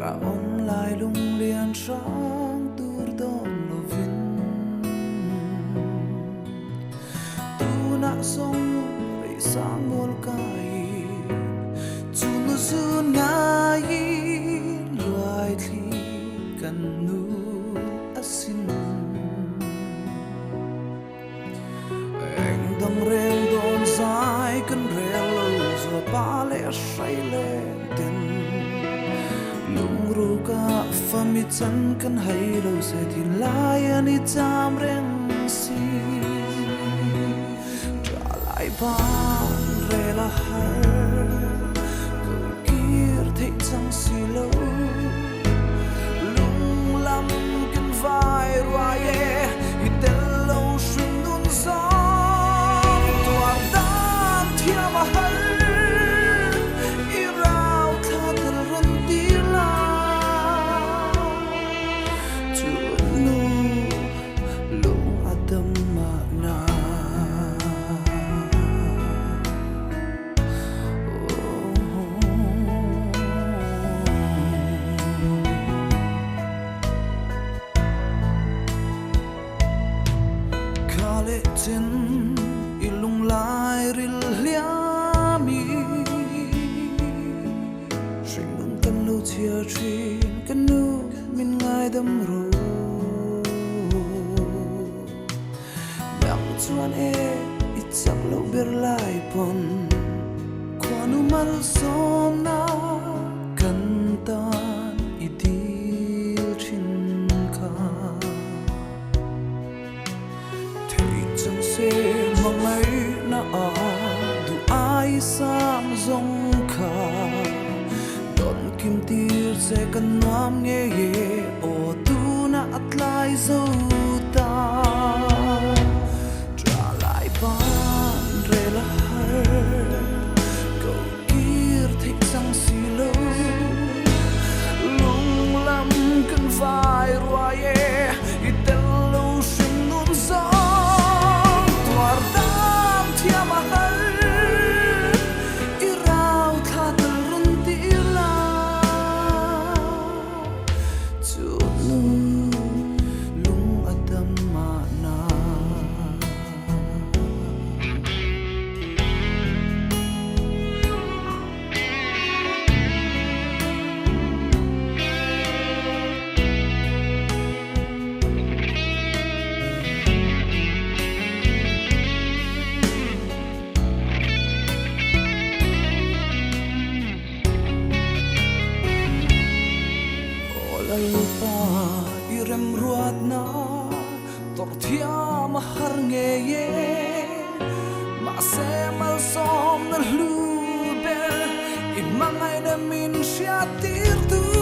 cả ôm lại lung liền sáng tur đón lo vin tu na sông rây sang ngol kai chu nu sun ngai loài thi kan nu asin anh đang reng đón dài cần reng lâu giờ ba lẽ say lên tin lung ru ka fami chan kan hay lâu sẽ thì lai ani cham reng si trả lại ban re la har cầu kia thấy chẳng si lâu lung lam kan vai roa ye i tel lâu sun nun gió tua dan thia ma har tin ilung lai ril liami sing nung kan lo chia trin kan nu min ngai dam ro dang chuan e it sak lo ber lai pon kwanu mal som na kan tan idil trin ka chẳng se mong lấy na a du ai sam zong kha don kim tir se kan nam nge ye o tu na atlai zo ta trả lại ban re la har cầu kia thích sang si lo lung lam kan vai roa ye i tel lo sing nun gió lupa irem ruat na tortia mahar nge ye ma se mal som na luber imangai na min sia tir tu